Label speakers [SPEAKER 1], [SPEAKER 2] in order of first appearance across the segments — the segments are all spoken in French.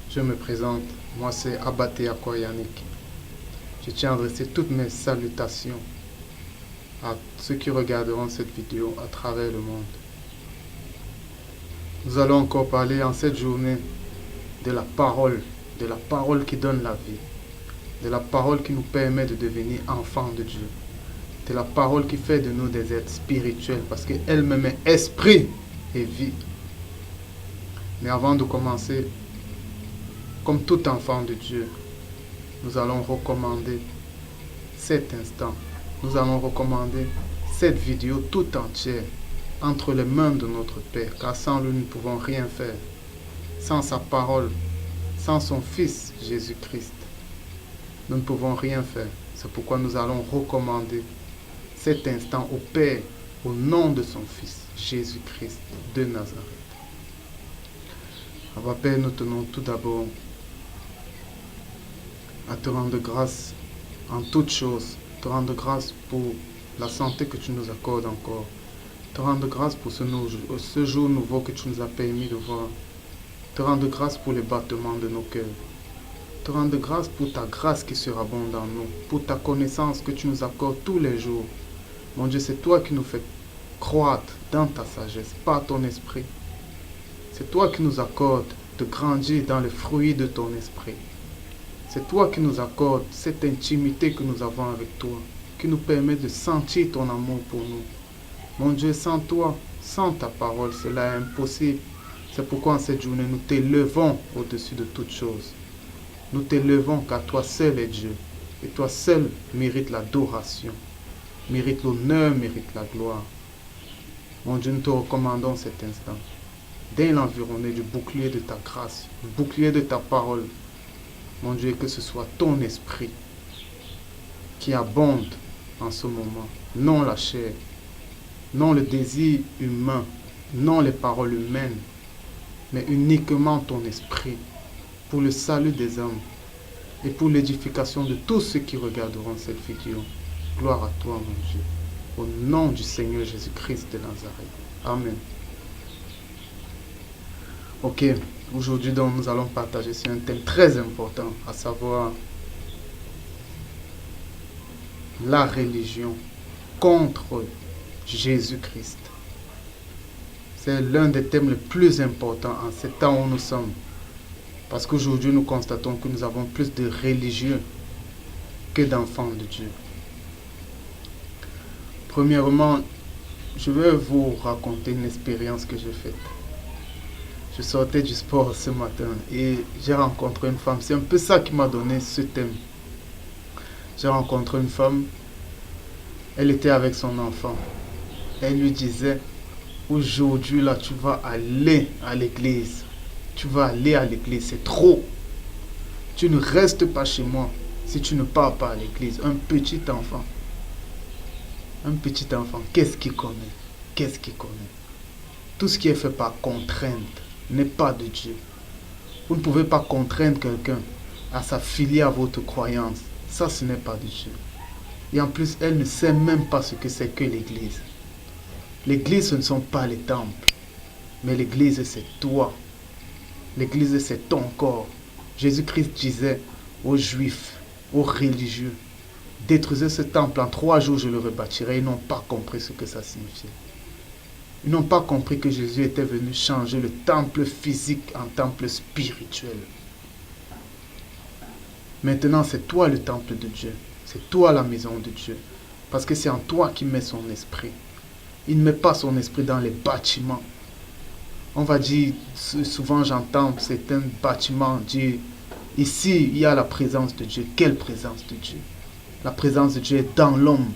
[SPEAKER 1] Je me présente, moi c'est Abaté Yannick. Je tiens à adresser toutes mes salutations à ceux qui regarderont cette vidéo à travers le monde. Nous allons encore parler en cette journée de la parole qui donne la vie, de la parole qui nous permet de devenir enfants de Dieu, de la parole qui fait de nous des êtres spirituels parce qu'elle-même est esprit et vie. Mais avant de commencer, comme tout enfant de Dieu, nous allons recommander cet instant. Nous allons recommander cette vidéo tout entière entre les mains de notre Père, car sans lui, nous ne pouvons rien faire. Sans sa parole, sans son Fils Jésus-Christ, nous ne pouvons rien faire. C'est pourquoi nous allons recommander cet instant au Père, au nom de son Fils Jésus-Christ de Nazareth. Abba Père, nous tenons tout d'abord à te rendre grâce en toutes choses, te rendre grâce pour la santé que tu nous accordes encore, te rendre grâce pour ce jour nouveau que tu nous as permis de voir, te rendre grâce pour les battements de nos cœurs, te rendre grâce pour ta grâce qui surabonde en nous, pour ta connaissance que tu nous accordes tous les jours. Mon Dieu, c'est toi qui nous fais croître dans ta sagesse, par ton esprit. C'est toi qui nous accordes de grandir dans les fruits de ton esprit. C'est toi qui nous accordes cette intimité que nous avons avec toi, qui nous permet de sentir ton amour pour nous. Mon Dieu, sans toi, sans ta parole, cela est impossible. C'est pourquoi en cette journée, nous t'élevons au-dessus de toutes choses. Nous t'élevons car toi seul es Dieu. Et toi seul mérites l'adoration, mérite l'honneur, mérite la gloire. Mon Dieu, nous te recommandons cet instant, dès l'environnement du bouclier de ta grâce, du bouclier de ta parole. Mon Dieu, que ce soit ton esprit qui abonde en ce moment, non la chair, non le désir humain, non les paroles humaines, mais uniquement ton esprit, pour le salut des hommes et pour l'édification de tous ceux qui regarderont cette vidéo. Gloire à toi, mon Dieu, au nom du Seigneur Jésus-Christ de Nazareth. Amen. Ok, aujourd'hui donc nous allons partager sur un thème très important, à savoir la religion contre Jésus-Christ. C'est l'un des thèmes les plus importants en ces temps où nous sommes. Parce qu'aujourd'hui nous constatons que nous avons plus de religieux que d'enfants de Dieu. Premièrement, je vais vous raconter une expérience que j'ai faite. Je sortais du sport ce matin et j'ai rencontré une femme. C'est un peu ça qui m'a donné ce thème. J'ai rencontré une femme. Elle était avec son enfant. Elle lui disait, aujourd'hui là, tu vas aller à l'église. Tu vas aller à l'église, c'est trop. Tu ne restes pas chez moi si tu ne pars pas à l'église. Un petit enfant. Un petit enfant, qu'est-ce qu'il connaît? Qu'est-ce qu'il connaît? Tout ce qui est fait par contrainte n'est pas de Dieu. Vous ne pouvez pas contraindre quelqu'un à s'affilier à votre croyance. Ça, ce n'est pas de Dieu. Et en plus, elle ne sait même pas ce que c'est que l'église. L'église, ce ne sont pas les temples. Mais l'église, c'est toi. L'église, c'est ton corps. Jésus-Christ disait aux Juifs, aux religieux, détruisez ce temple, en 3 jours, je le rebâtirai. Ils n'ont pas compris ce que ça signifiait. Ils n'ont pas compris que Jésus était venu changer le temple physique en temple spirituel. Maintenant, c'est toi le temple de Dieu. C'est toi la maison de Dieu. Parce que c'est en toi qu'il met son esprit. Il ne met pas son esprit dans les bâtiments. On va dire, souvent j'entends certains bâtiments dire, ici, il y a la présence de Dieu. Quelle présence de Dieu? La présence de Dieu est dans l'homme.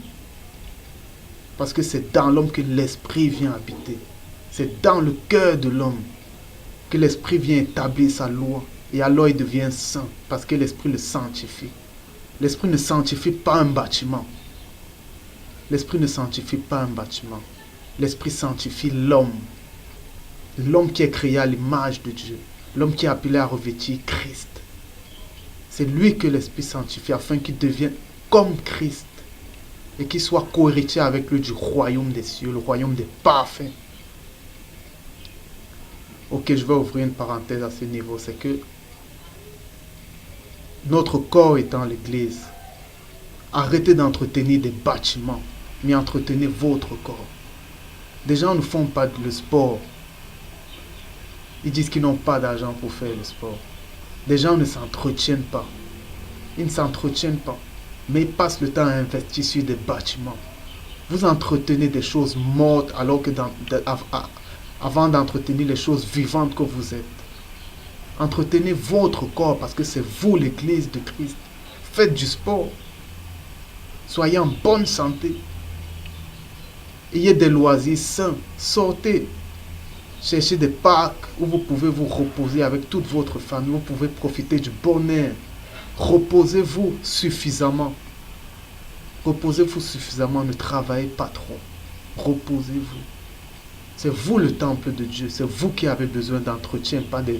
[SPEAKER 1] Parce que c'est dans l'homme que l'esprit vient habiter. C'est dans le cœur de l'homme que l'esprit vient établir sa loi. Et alors il devient saint. Parce que l'esprit le sanctifie. L'esprit ne sanctifie pas un bâtiment. L'esprit ne sanctifie pas un bâtiment. L'esprit sanctifie l'homme. L'homme qui est créé à l'image de Dieu. L'homme qui est appelé à revêtir Christ. C'est lui que l'esprit sanctifie afin qu'il devienne comme Christ. Et qu'il soit co-héritier avec lui du royaume des cieux, le royaume des parfaits. Ok, je vais ouvrir une parenthèse à ce niveau. C'est que Notre corps étant l'Église. Arrêtez d'entretenir des bâtiments, mais entretenez votre corps. Des gens ne font pas le sport. Ils disent qu'ils n'ont pas d'argent pour faire le sport. Des gens ne s'entretiennent pas. Ils ne s'entretiennent pas, mais ils passent le temps à investir sur des bâtiments. Vous entretenez des choses mortes alors que avant d'entretenir les choses vivantes que vous êtes. Entretenez votre corps parce que c'est vous l'Église de Christ. Faites du sport. Soyez en bonne santé. Ayez des loisirs sains. Sortez. Cherchez des parcs où vous pouvez vous reposer avec toute votre famille. Vous pouvez profiter du bonheur. Reposez-vous suffisamment. Reposez-vous suffisamment. Ne travaillez pas trop. Reposez-vous. C'est vous le temple de Dieu. C'est vous qui avez besoin d'entretien, pas des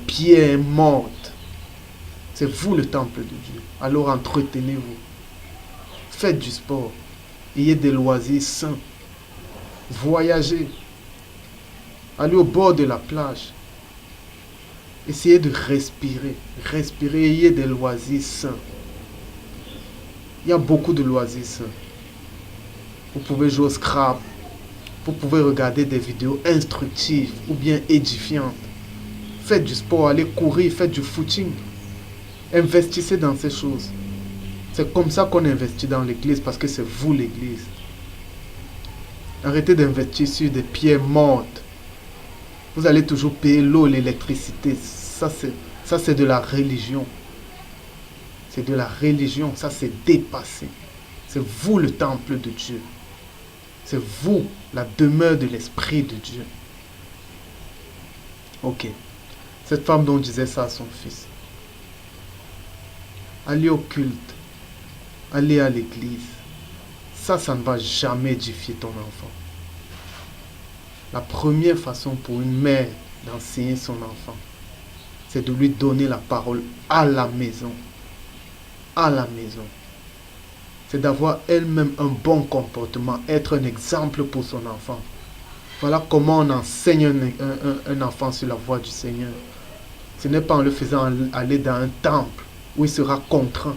[SPEAKER 1] pierres mortes. C'est vous le temple de Dieu. Alors entretenez-vous. Faites du sport. Ayez des loisirs sains. Voyagez. Allez au bord de la plage. Essayez de respirer. Respirez. Ayez des loisirs sains. Il y a beaucoup de loisirs sains. Vous pouvez jouer au Scrabble. Vous pouvez regarder des vidéos instructives ou bien édifiantes. Faites du sport, allez courir, faites du footing. Investissez dans ces choses. C'est comme ça qu'on investit dans l'église parce que c'est vous l'église. Arrêtez d'investir sur des pierres mortes. Vous allez toujours payer l'eau, l'électricité. Ça c'est de la religion. C'est de la religion, ça c'est dépassé. C'est vous le temple de Dieu. C'est vous la demeure de l'Esprit de Dieu. Ok. Cette femme dont disait ça à son fils. Allez au culte. Allez à l'église. Ça ne va jamais édifier ton enfant. La première façon pour une mère d'enseigner son enfant, c'est de lui donner la parole à la maison. À la maison. C'est d'avoir elle-même un bon comportement, être un exemple pour son enfant. Voilà comment on enseigne un enfant sur la voie du Seigneur. Ce n'est pas en le faisant aller dans un temple où il sera contraint.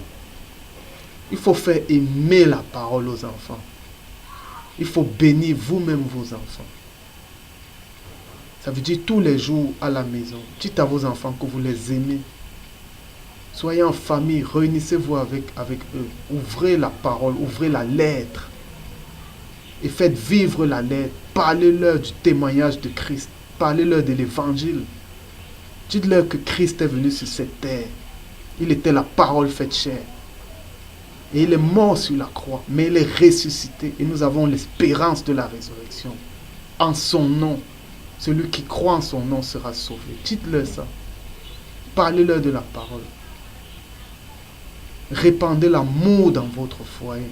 [SPEAKER 1] Il faut faire aimer la parole aux enfants. Il faut bénir vous-même vos enfants. Ça veut dire tous les jours à la maison. Dites à vos enfants que vous les aimez. Soyez en famille, réunissez-vous avec eux. Ouvrez la parole, ouvrez la lettre. Et faites vivre la lettre. Parlez-leur du témoignage de Christ. Parlez-leur de l'évangile. Dites-leur que Christ est venu sur cette terre. Il était la parole faite chair. Et il est mort sur la croix. Mais il est ressuscité. Et nous avons l'espérance de la résurrection. En son nom. Celui qui croit en son nom sera sauvé. Dites-leur ça. Parlez-leur de la parole. Répandez l'amour dans votre foyer.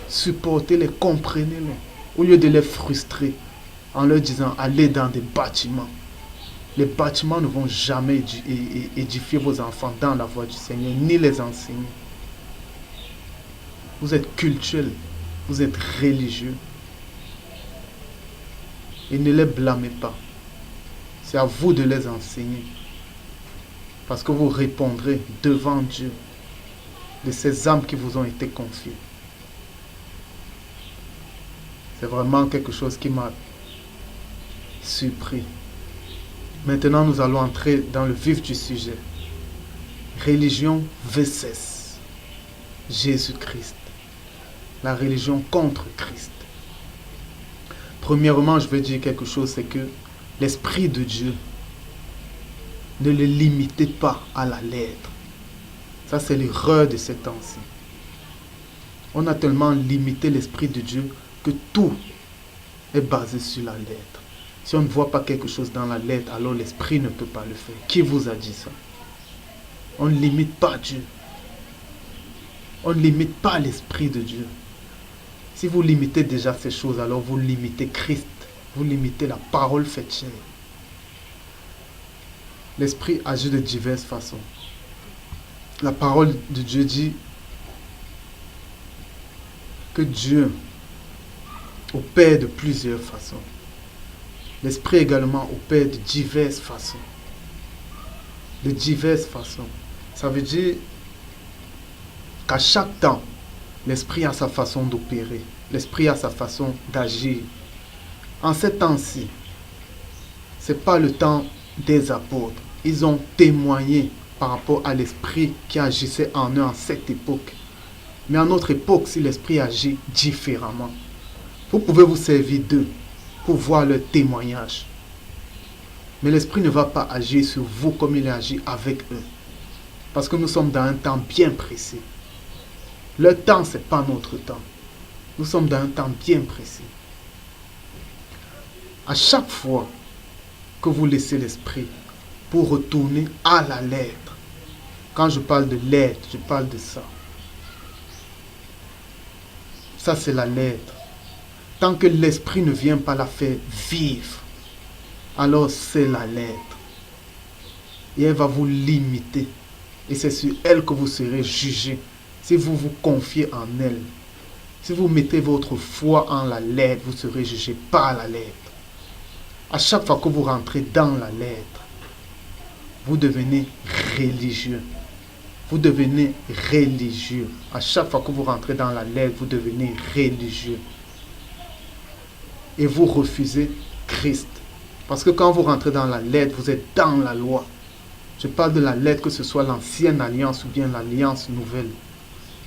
[SPEAKER 1] Supportez-les, comprenez-les. Au lieu de les frustrer en leur disant allez dans des bâtiments. Les bâtiments ne vont jamais édifier vos enfants dans la voie du Seigneur, ni les enseigner. Vous êtes cultuel, vous êtes religieux. Et ne les blâmez pas. C'est à vous de les enseigner. Parce que vous répondrez devant Dieu de ces âmes qui vous ont été confiées. C'est vraiment quelque chose qui m'a surpris. Maintenant, nous allons entrer dans le vif du sujet. Religion versus Jésus-Christ. La religion contre Christ. Premièrement, je veux dire quelque chose, c'est que l'Esprit de Dieu, ne le limitez pas à la lettre. Ça, c'est l'erreur de ces temps-ci. On a tellement limité l'Esprit de Dieu que tout est basé sur la lettre. Si on ne voit pas quelque chose dans la lettre, alors l'Esprit ne peut pas le faire. Qui vous a dit ça? On ne limite pas Dieu. On ne limite pas l'Esprit de Dieu. Si vous limitez déjà ces choses, alors vous limitez Christ. Vous limitez la parole faite chair. L'Esprit agit de diverses façons. La parole de Dieu dit que Dieu opère de plusieurs façons. L'Esprit également opère de diverses façons. De diverses façons. Ça veut dire qu'à chaque temps, l'esprit a sa façon d'opérer. L'esprit a sa façon d'agir. En ces temps-ci, ce n'est pas le temps des apôtres. Ils ont témoigné par rapport à l'esprit qui agissait en eux en cette époque. Mais en notre époque, si l'esprit agit différemment, vous pouvez vous servir d'eux pour voir leur témoignage. Mais l'esprit ne va pas agir sur vous comme il agit avec eux. Parce que nous sommes dans un temps bien précis. Leur temps, ce n'est pas notre temps. Nous sommes dans un temps bien précis. À chaque fois que vous laissez l'esprit pour retourner à la lettre, quand je parle de lettre, je parle de ça. Ça, c'est la lettre. Tant que l'esprit ne vient pas la faire vivre, alors c'est la lettre. Et elle va vous limiter. Et c'est sur elle que vous serez jugé. Si vous vous confiez en elle. Si vous mettez votre foi en la lettre, vous serez jugé par la lettre. À chaque fois que vous rentrez dans la lettre, vous devenez religieux. Vous devenez religieux. À chaque fois que vous rentrez dans la lettre, vous devenez religieux. Et vous refusez Christ. Parce que quand vous rentrez dans la lettre, vous êtes dans la loi. Je parle de la lettre, que ce soit l'ancienne alliance ou bien l'alliance nouvelle.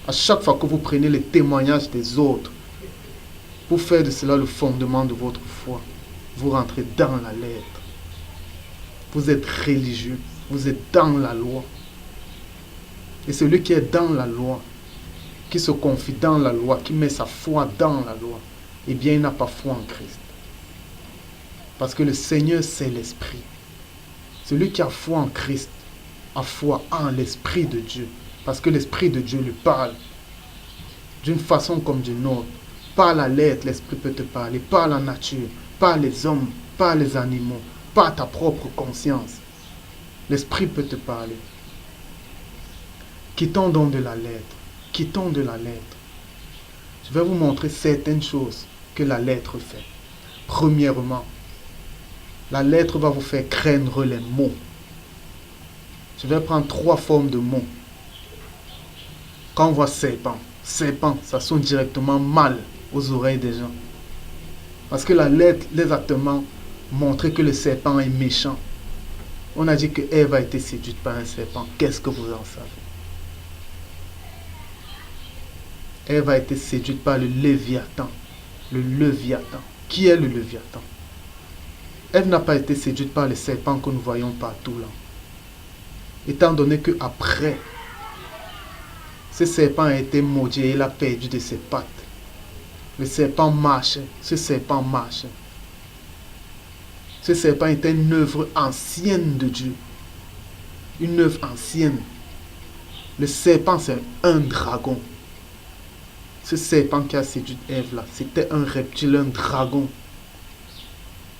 [SPEAKER 1] À chaque fois que vous prenez les témoignages des autres, pour faire de cela le fondement de votre foi, vous rentrez dans la lettre. Vous êtes religieux. Vous êtes dans la loi. Et celui qui est dans la loi, qui se confie dans la loi, qui met sa foi dans la loi, eh bien, il n'a pas foi en Christ. Parce que le Seigneur, c'est l'Esprit. Celui qui a foi en Christ a foi en l'Esprit de Dieu. Parce que l'Esprit de Dieu lui parle d'une façon comme d'une autre. Par la lettre, l'Esprit peut te parler. Par la nature, par les hommes, par les animaux, par ta propre conscience. L'Esprit peut te parler. Quittons donc de la lettre. Quittons de la lettre. Je vais vous montrer certaines choses que la lettre fait. Premièrement, la lettre va vous faire craindre les mots. Je vais prendre 3 formes de mots. Quand on voit serpent, serpent, ça sonne directement mal aux oreilles des gens. Parce que la lettre les a tellement montré que le serpent est méchant. On a dit que Ève a été séduite par un serpent. Qu'est-ce que vous en savez? Ève a été séduite par le Léviathan. Le Léviathan. Qui est le Léviathan? Ève n'a pas été séduite par les serpents que nous voyons partout là. Étant donné qu'après, ce serpent a été maudit et il a perdu de ses pattes. Le serpent marche, ce serpent marche. Ce serpent était une œuvre ancienne de Dieu. Une œuvre ancienne. Le serpent, c'est un dragon. Ce serpent qui a séduit Ève là, c'était un reptile, un dragon.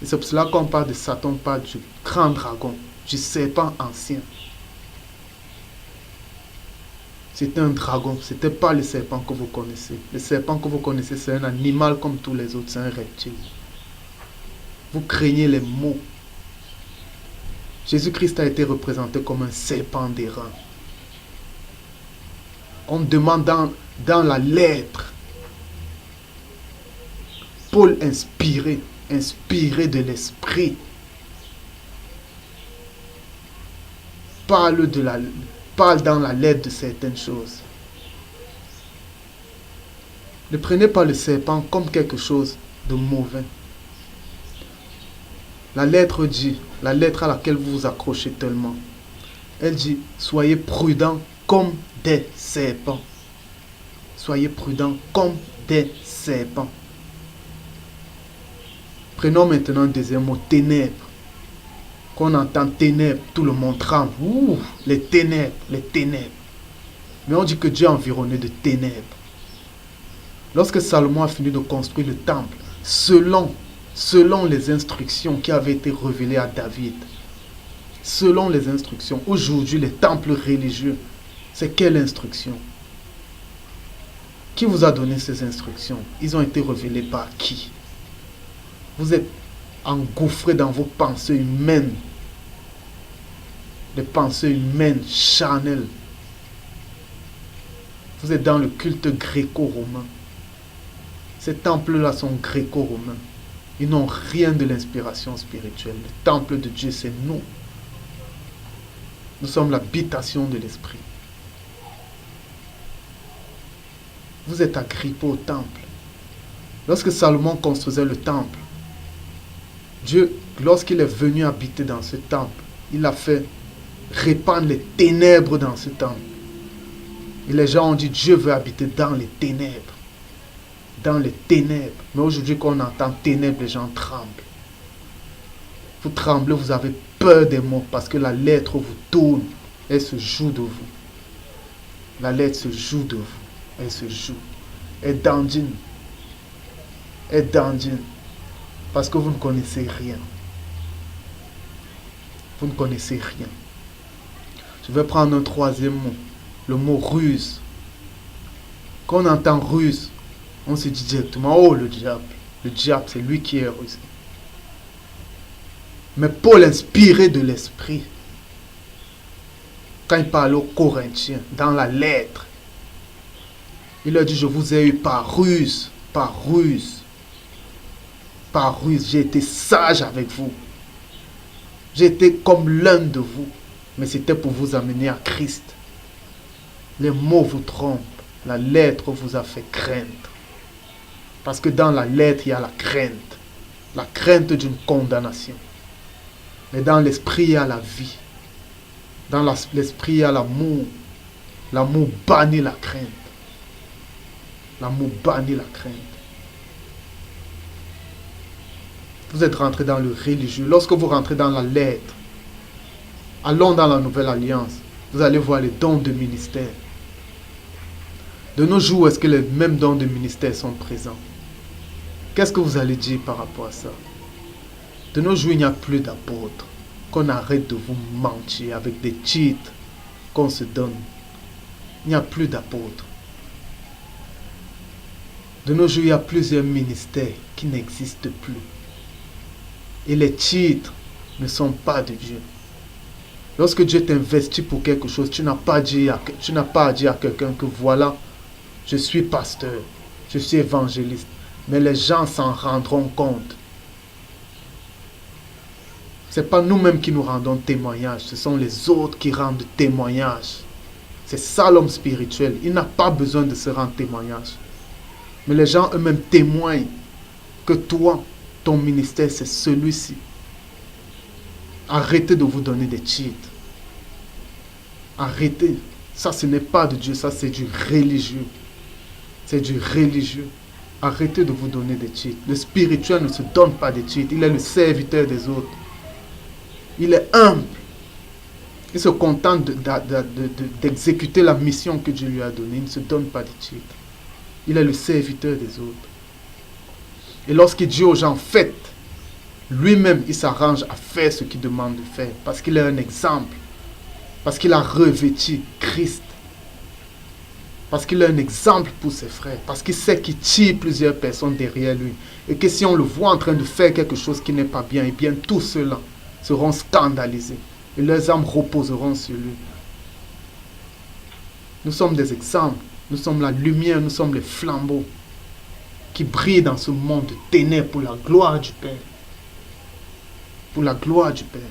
[SPEAKER 1] Et c'est pour cela qu'on parle de Satan, on parle du grand dragon, du serpent ancien. C'était un dragon, ce n'était pas le serpent que vous connaissez. Le serpent que vous connaissez, c'est un animal comme tous les autres, c'est un reptile. Vous craignez les mots. Jésus-Christ a été représenté comme un serpent d'airain. On demande dans la lettre, Paul inspiré de l'esprit, parle dans la lettre de certaines choses. Ne prenez pas le serpent comme quelque chose de mauvais. La lettre dit, la lettre à laquelle vous vous accrochez tellement, elle dit, soyez prudents comme des serpents. Soyez prudents comme des serpents. Prenons maintenant un deuxième mot, ténèbres. Quand on entend ténèbres, tout le monde tremble. Ouh, les ténèbres, les ténèbres. Mais on dit que Dieu est environné de ténèbres. Lorsque Salomon a fini de construire le temple, selon les instructions qui avaient été révélées à David, selon les instructions, aujourd'hui les temples religieux, c'est quelle instruction? Qui vous a donné ces instructions? Ils ont été révélés par qui? Vous êtes engouffré dans vos pensées humaines. Des pensées humaines, charnelles. Vous êtes dans le culte gréco-romain. Ces temples-là sont gréco-romains. Ils n'ont rien de l'inspiration spirituelle. Le temple de Dieu, c'est nous. Nous sommes l'habitation de l'Esprit. Vous êtes agrippés au temple. Lorsque Salomon construisait le temple, Dieu, lorsqu'il est venu habiter dans ce temple, il a fait répandre les ténèbres dans ce temple. Et les gens ont dit, Dieu veut habiter dans les ténèbres. Dans les ténèbres. Mais aujourd'hui, quand on entend ténèbres, les gens tremblent. Vous tremblez, vous avez peur des mots parce que la lettre vous tourne. Elle se joue de vous. La lettre se joue de vous. Elle se joue. Elle dandine. Elle dandine. Parce que vous ne connaissez rien. Vous ne connaissez rien. Je vais prendre un troisième mot. Le mot ruse. Quand on entend ruse, on se dit directement, oh le diable. Le diable, c'est lui qui est rusé. Mais Paul, inspiré de l'Esprit, quand il parle aux Corinthiens, dans la lettre, il leur dit, je vous ai eu par ruse, par ruse. Par ruse, j'ai été sage avec vous. J'ai été comme l'un de vous. Mais c'était pour vous amener à Christ. Les mots vous trompent. La lettre vous a fait craindre. Parce que dans la lettre, il y a la crainte. La crainte d'une condamnation. Mais dans l'esprit, il y a la vie. Dans l'esprit, il y a l'amour. L'amour bannit la crainte. L'amour bannit la crainte. Vous êtes rentré dans le religieux. Lorsque vous rentrez dans la lettre, allons dans la nouvelle alliance, vous allez voir les dons de ministère. De nos jours, est-ce que les mêmes dons de ministère sont présents? Qu'est-ce que vous allez dire par rapport à ça? De nos jours, il n'y a plus d'apôtres. Qu'on arrête de vous mentir avec des titres qu'on se donne. Il n'y a plus d'apôtres. De nos jours, il y a plusieurs ministères qui n'existent plus. Et les titres ne sont pas de Dieu. Lorsque Dieu t'investit pour quelque chose, tu n'as pas à dire à quelqu'un que voilà, je suis pasteur, je suis évangéliste. Mais les gens s'en rendront compte. Ce n'est pas nous-mêmes qui nous rendons témoignage, ce sont les autres qui rendent témoignage. C'est ça l'homme spirituel. Il n'a pas besoin de se rendre témoignage. Mais les gens eux-mêmes témoignent que toi, ton ministère, c'est celui-ci. Arrêtez de vous donner des titres. Arrêtez. Ça, ce n'est pas de Dieu, ça, c'est du religieux. C'est du religieux. Arrêtez de vous donner des titres. Le spirituel ne se donne pas des titres. Il est le serviteur des autres. Il est humble. Il se contente d'exécuter la mission que Dieu lui a donnée. Il ne se donne pas de titres. Il est le serviteur des autres. Et lorsqu'il dit aux gens, faites, lui-même, il s'arrange à faire ce qu'il demande de faire. Parce qu'il est un exemple. Parce qu'il a revêtu Christ. Parce qu'il est un exemple pour ses frères. Parce qu'il sait qu'il tire plusieurs personnes derrière lui. Et que si on le voit en train de faire quelque chose qui n'est pas bien, et bien tous ceux-là seront scandalisés. Et leurs âmes reposeront sur lui. Nous sommes des exemples. Nous sommes la lumière, nous sommes les flambeaux qui brillent dans ce monde de ténèbres pour la gloire du Père. Pour la gloire du Père.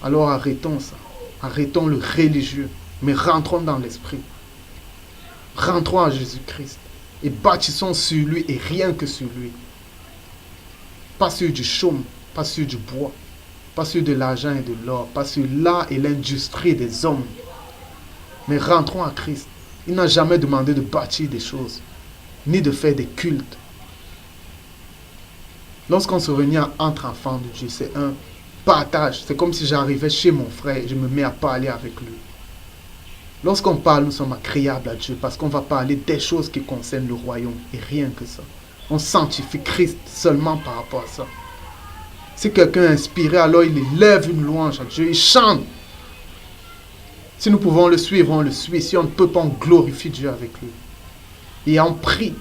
[SPEAKER 1] Alors arrêtons ça. Arrêtons le religieux. Mais rentrons dans l'esprit. Rentrons à Jésus-Christ. Et bâtissons sur lui et rien que sur lui. Pas sur du chaume, pas sur du bois, pas sur de l'argent et de l'or, pas sur l'art et l'industrie des hommes. Mais rentrons à Christ. Il n'a jamais demandé de bâtir des choses, ni de faire des cultes. Lorsqu'on se réunit entre enfants de Dieu, c'est un partage. C'est comme si j'arrivais chez mon frère et je me mets à parler avec lui. Lorsqu'on parle, nous sommes agréables à Dieu parce qu'on va parler des choses qui concernent le royaume et rien que ça. On sanctifie Christ seulement par rapport à ça. Si quelqu'un est inspiré, alors il élève une louange à Dieu, il chante. Si nous pouvons le suivre, on le suit. Si on ne peut pas, on glorifie Dieu avec lui. Et on prie.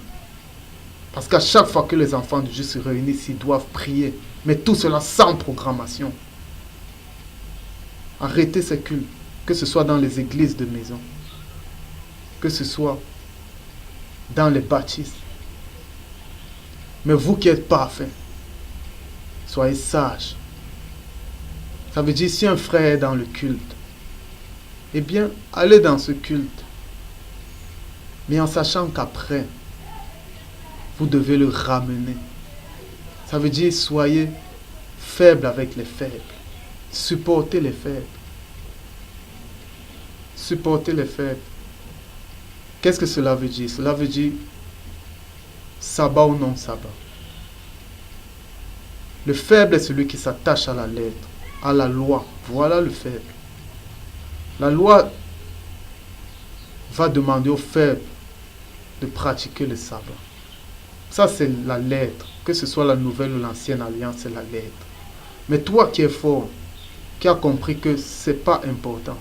[SPEAKER 1] Parce qu'à chaque fois que les enfants de Dieu se réunissent, ils doivent prier. Mais tout cela sans programmation. Arrêtez ces cultes, que ce soit dans les églises de maison. que ce soit dans les baptêmes. Mais vous qui êtes parfaits, soyez sages. Ça veut dire si un frère est dans le culte, eh bien, allez dans ce culte. Mais en sachant qu'après, vous devez le ramener. Ça veut dire soyez faibles avec les faibles. Supportez les faibles. Supportez les faibles. Qu'est-ce que cela veut dire? Cela veut dire sabbat ou non sabbat. Le faible est celui qui s'attache à la lettre, à la loi. Voilà le faible. La loi va demander aux faibles de pratiquer le sabbat. Ça, c'est la lettre. Que ce soit la nouvelle ou l'ancienne alliance, c'est la lettre. Mais toi qui es fort, qui as compris que ce n'est pas important,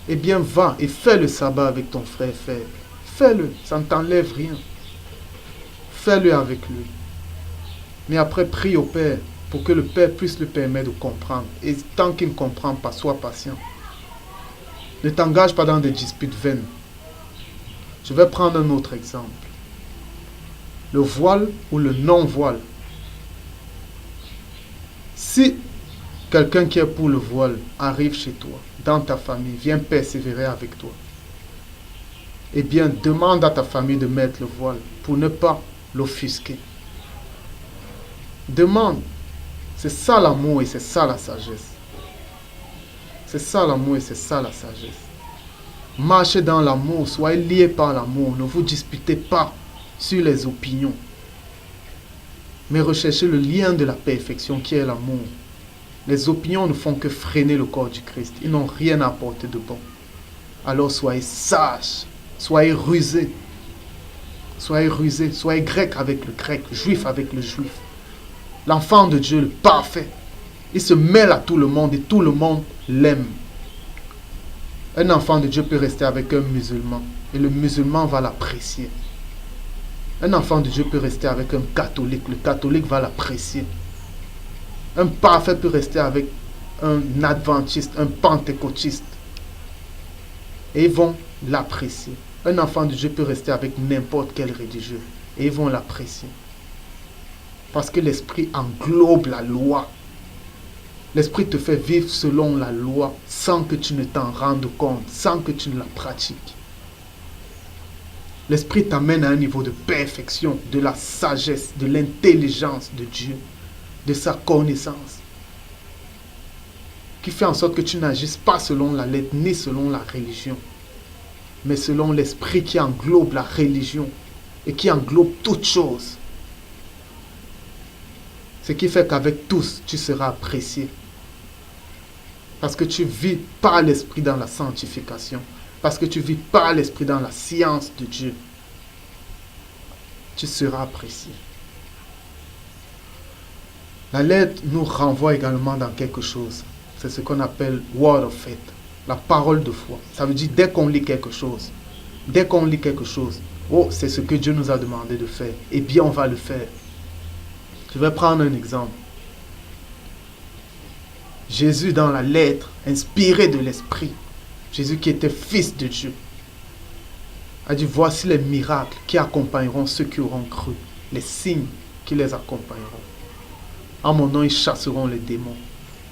[SPEAKER 1] eh bien, va et fais le sabbat avec ton frère faible. Fais-le, ça ne t'enlève rien. Fais-le avec lui. Mais après, prie au Père pour que le Père puisse lui permettre de comprendre. Et tant qu'il ne comprend pas, sois patient. Ne t'engage pas dans des disputes vaines. Je vais prendre un autre exemple. Le voile ou le non-voile. Si quelqu'un qui est pour le voile arrive chez toi, dans ta famille, vient persévérer avec toi, eh bien, demande à ta famille de mettre le voile pour ne pas l'offusquer. Demande. C'est ça l'amour et c'est ça la sagesse. C'est ça l'amour et c'est ça la sagesse. Marchez dans l'amour, soyez liés par l'amour. Ne vous disputez pas sur les opinions. Mais recherchez le lien de la perfection qui est l'amour. Les opinions ne font que freiner le corps du Christ. Ils n'ont rien à apporter de bon. Alors soyez sages, soyez rusés. Soyez rusés, soyez grec avec le grec, juif avec le juif. L'enfant de Dieu, le parfait, il se mêle à tout le monde et tout le monde l'aime. Un enfant de Dieu peut rester avec un musulman et le musulman va l'apprécier. Un enfant de Dieu peut rester avec un catholique, le catholique va l'apprécier. Un parfait peut rester avec un adventiste, un pentecôtiste. Et ils vont l'apprécier. Un enfant de Dieu peut rester avec n'importe quel religieux. Et ils vont l'apprécier. Parce que l'esprit englobe la loi. L'esprit te fait vivre selon la loi sans que tu ne t'en rendes compte, sans que tu ne la pratiques. L'esprit t'amène à un niveau de perfection, de la sagesse, de l'intelligence de Dieu, de sa connaissance, qui fait en sorte que tu n'agisses pas selon la lettre ni selon la religion, mais selon l'esprit qui englobe la religion et qui englobe toutes choses. Ce qui fait qu'avec tous, tu seras apprécié. Parce que tu vis par l'esprit dans la sanctification. Parce que tu vis par l'esprit dans la science de Dieu. Tu seras apprécié. La lettre nous renvoie également dans quelque chose. C'est ce qu'on appelle word of faith. La parole de foi. Ça veut dire dès qu'on lit quelque chose. Dès qu'on lit quelque chose. Oh, c'est ce que Dieu nous a demandé de faire. Eh bien, on va le faire. Je vais prendre un exemple. Jésus dans la lettre, inspiré de l'Esprit, Jésus qui était fils de Dieu, a dit, voici les miracles qui accompagneront ceux qui auront cru, les signes qui les accompagneront. En mon nom, ils chasseront les démons.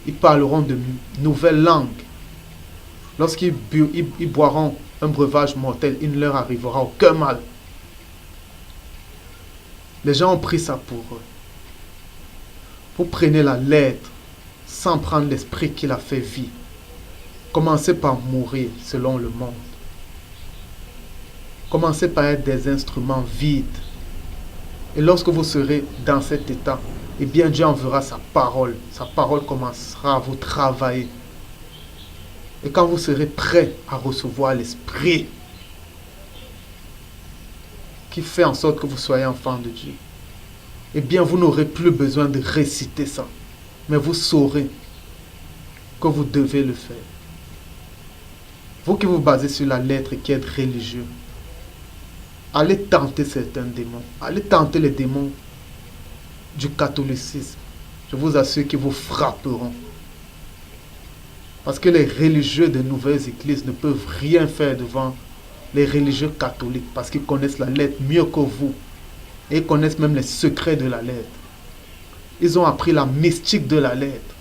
[SPEAKER 1] Ils parleront de nouvelles langues. Lorsqu'ils boiront un breuvage mortel, il ne leur arrivera aucun mal. Les gens ont pris ça pour eux. Vous prenez la lettre sans prendre l'esprit qui l'a fait vie. Commencez par mourir selon le monde. Commencez par être des instruments vides. Et lorsque vous serez dans cet état, eh bien Dieu enverra sa parole. Sa parole commencera à vous travailler. Et quand vous serez prêt à recevoir l'esprit qui fait en sorte que vous soyez enfant de Dieu, eh bien vous n'aurez plus besoin de réciter ça. Mais vous saurez que vous devez le faire. Vous qui vous basez sur la lettre et qui êtes religieux, allez tenter certains démons. Allez tenter les démons du catholicisme. Je vous assure qu'ils vous frapperont. Parce que les religieux des nouvelles églises ne peuvent rien faire devant les religieux catholiques, parce qu'ils connaissent la lettre mieux que vous. Et ils connaissent même les secrets de la lettre. Ils ont appris la mystique de la lettre.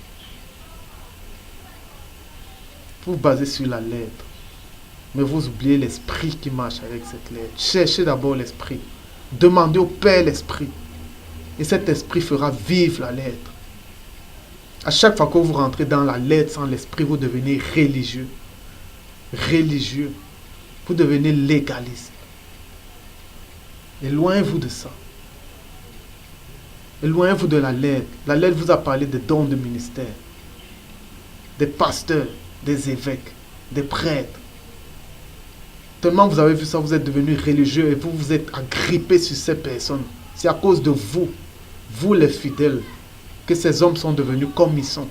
[SPEAKER 1] Vous basez sur la lettre. Mais vous oubliez l'esprit qui marche avec cette lettre. Cherchez d'abord l'esprit. Demandez au Père l'esprit. Et cet esprit fera vivre la lettre. À chaque fois que vous rentrez dans la lettre sans l'esprit, vous devenez religieux. Religieux. Vous devenez légaliste. Éloignez-vous de ça. Éloignez-vous de la lettre. La lettre vous a parlé des dons de ministère. Des pasteurs, des évêques, des prêtres. Tellement vous avez vu ça, vous êtes devenu religieux et vous vous êtes agrippé sur ces personnes. C'est à cause de vous, vous les fidèles, que ces hommes sont devenus comme ils sont.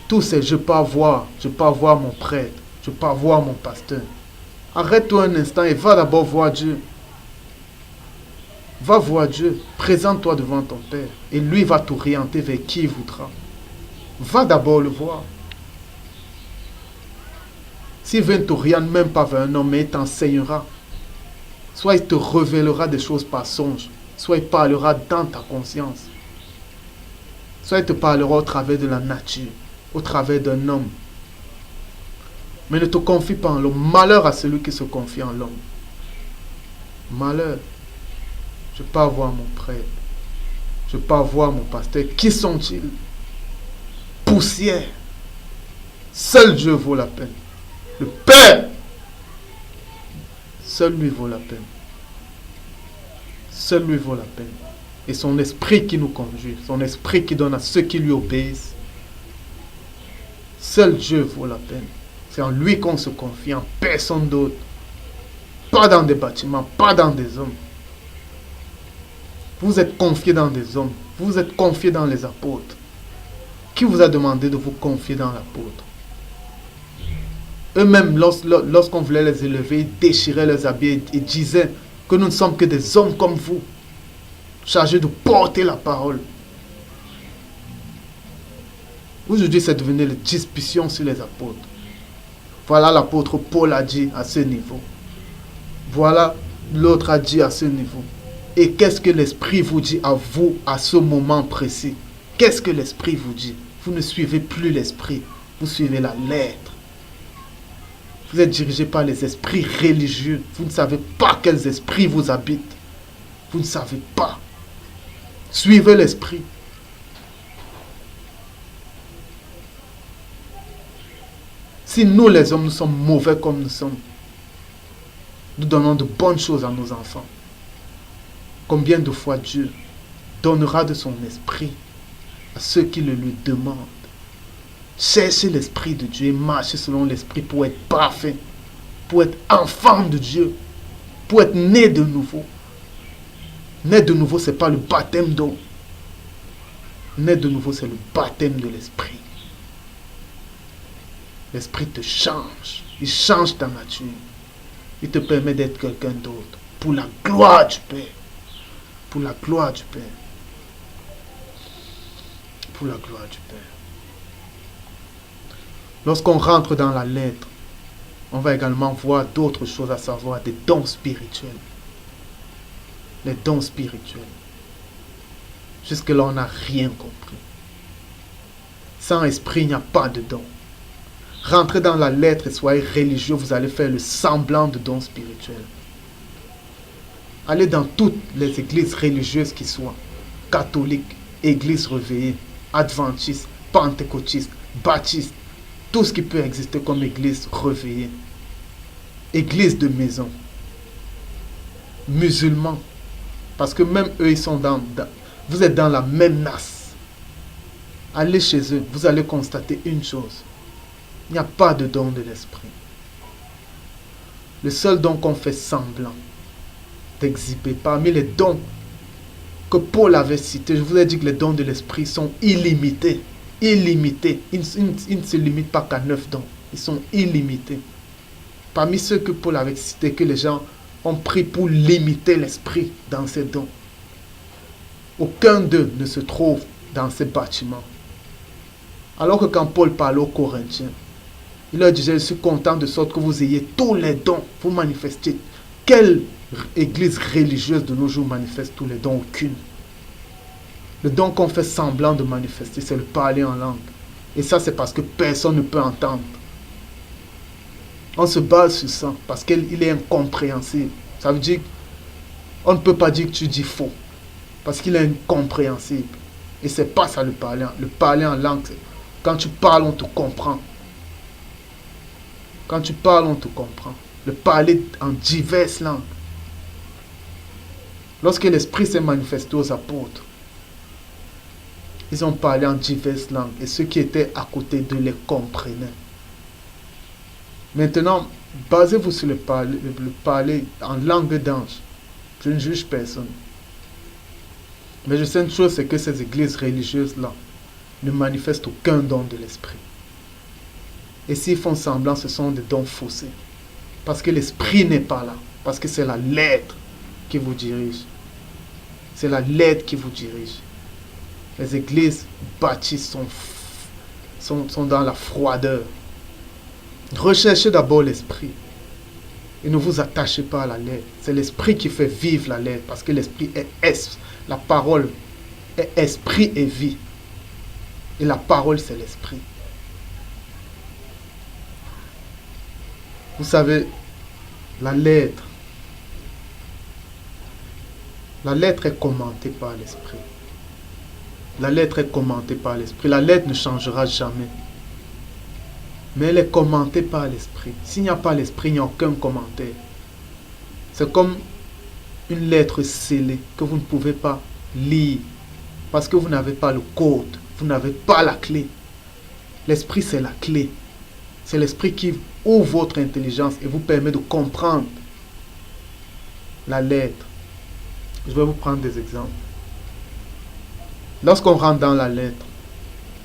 [SPEAKER 1] Tous ces je peux avoir mon prêtre, je peux avoir mon pasteur. Arrête-toi un instant et va d'abord voir Dieu. Va voir Dieu, présente-toi devant ton Père et lui va t'orienter vers qui il voudra. Va d'abord le voir. S'il ne t'oriente même pas vers un homme, mais il t'enseignera. Soit il te révélera des choses par songe, soit il parlera dans ta conscience. Soit il te parlera au travers de la nature, au travers d'un homme. Mais ne te confie pas en l'homme. Malheur à celui qui se confie en l'homme. Malheur. Je peux avoir mon prêtre. Je peux avoir mon pasteur. Qui sont-ils? Poussière. Seul Dieu vaut la peine. Le Père. Seul lui vaut la peine. Seul lui vaut la peine. Et son esprit qui nous conduit. Son esprit qui donne à ceux qui lui obéissent. Seul Dieu vaut la peine. C'est en lui qu'on se confie, en personne d'autre. Pas dans des bâtiments, pas dans des hommes. Vous êtes confié dans des hommes. Vous êtes confié dans les apôtres. Qui vous a demandé de vous confier dans l'apôtre? Eux-mêmes, lorsqu'on voulait les élever, ils déchiraient leurs habits et disaient que nous ne sommes que des hommes comme vous, chargés de porter la parole. Aujourd'hui, c'est devenu la discussion sur les apôtres. Voilà l'apôtre Paul a dit à ce niveau. Voilà l'autre a dit à ce niveau. Et qu'est-ce que l'Esprit vous dit à vous à ce moment précis? Qu'est-ce que l'Esprit vous dit? Vous ne suivez plus l'Esprit, vous suivez la lettre. Vous êtes dirigé par les esprits religieux. Vous ne savez pas quels esprits vous habitent. Vous ne savez pas. Suivez l'Esprit. Si nous les hommes, nous sommes mauvais comme nous sommes, nous donnons de bonnes choses à nos enfants. Combien de fois Dieu donnera de son esprit à ceux qui le lui demandent? Cherchez l'esprit de Dieu et marchez selon l'esprit pour être parfait, pour être enfant de Dieu, pour être né de nouveau. Né de nouveau, ce n'est pas le baptême d'eau. Né de nouveau, c'est le baptême de l'esprit. L'esprit te change. Il change ta nature. Il te permet d'être quelqu'un d'autre. Pour la gloire du Père. Pour la gloire du Père. Pour la gloire du Père. Lorsqu'on rentre dans la lettre, on va également voir d'autres choses, à savoir des dons spirituels. Les dons spirituels. Jusque-là, on n'a rien compris. Sans esprit, il n'y a pas de don. Rentrez dans la lettre et soyez religieux, vous allez faire le semblant de dons spirituels. Allez dans toutes les églises religieuses qui soient, catholiques, églises réveillées, adventistes, pentecôtistes, baptistes, tout ce qui peut exister comme église réveillée, église de maison, musulmans, parce que même eux, ils sont vous êtes dans la même nasse. Allez chez eux, vous allez constater une chose. Il n'y a pas de don de l'esprit. Le seul don qu'on fait semblant d'exhiber, parmi les dons que Paul avait cités, je vous ai dit que les dons de l'esprit sont illimités. Illimités. Ils ne se limitent pas qu'à 9 dons. Ils sont illimités. Parmi ceux que Paul avait cités, que les gens ont pris pour limiter l'esprit dans ces dons, aucun d'eux ne se trouve dans ces bâtiments. Alors que quand Paul parle aux Corinthiens, Il leur disait, je suis content de sorte que vous ayez tous les dons, vous manifestez. Quelle église religieuse de nos jours manifeste tous les dons? Aucune. Le don qu'on fait semblant de manifester, c'est le parler en langue. Et ça, c'est parce que personne ne peut entendre. On se base sur ça, parce qu'il est incompréhensible. Ça veut dire qu'on ne peut pas dire que tu dis faux, parce qu'il est incompréhensible. Et c'est pas ça le parler. Le parler en langue, c'est quand tu parles, on te comprend. Quand tu parles, on te comprend. Le parler en diverses langues. Lorsque l'Esprit s'est manifesté aux apôtres, ils ont parlé en diverses langues et ceux qui étaient à côté d'eux les comprenaient. Maintenant, basez-vous sur le parler en langue d'ange. Je ne juge personne. Mais je sais une chose, c'est que ces églises religieuses-là ne manifestent aucun don de l'Esprit. Et s'ils font semblant, ce sont des dons faussés. Parce que l'Esprit n'est pas là. Parce que c'est la lettre qui vous dirige. C'est la lettre qui vous dirige. Les églises bâties sont dans la froideur. Recherchez d'abord l'Esprit. Et ne vous attachez pas à la lettre. C'est l'Esprit qui fait vivre la lettre. Parce que l'Esprit est la parole est esprit et vie. Et la parole, c'est l'Esprit. Vous savez, la lettre est commentée par l'Esprit. La lettre est commentée par l'Esprit. La lettre ne changera jamais. Mais elle est commentée par l'Esprit. S'il n'y a pas l'Esprit, il n'y a aucun commentaire. C'est comme une lettre scellée que vous ne pouvez pas lire. Parce que vous n'avez pas le code. Vous n'avez pas la clé. L'Esprit, c'est la clé. C'est l'Esprit qui ouvre votre intelligence et vous permet de comprendre la lettre. Je vais vous prendre des exemples. Lorsqu'on rentre dans la lettre,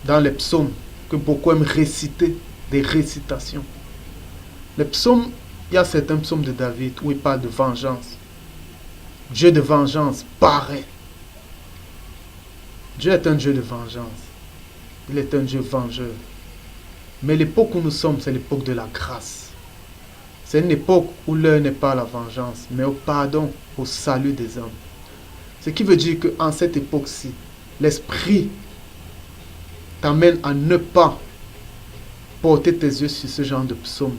[SPEAKER 1] dans les psaumes, que beaucoup aiment réciter, des récitations. Les psaumes, il y a certains psaumes de David où il parle de vengeance. Dieu de vengeance paraît. Dieu est un Dieu de vengeance. Il est un Dieu vengeur. Mais l'époque où nous sommes, c'est l'époque de la grâce. C'est une époque où l'heure n'est pas à la vengeance, mais au pardon, au salut des hommes. Ce qui veut dire qu'en cette époque-ci, l'Esprit t'amène à ne pas porter tes yeux sur ce genre de psaumes,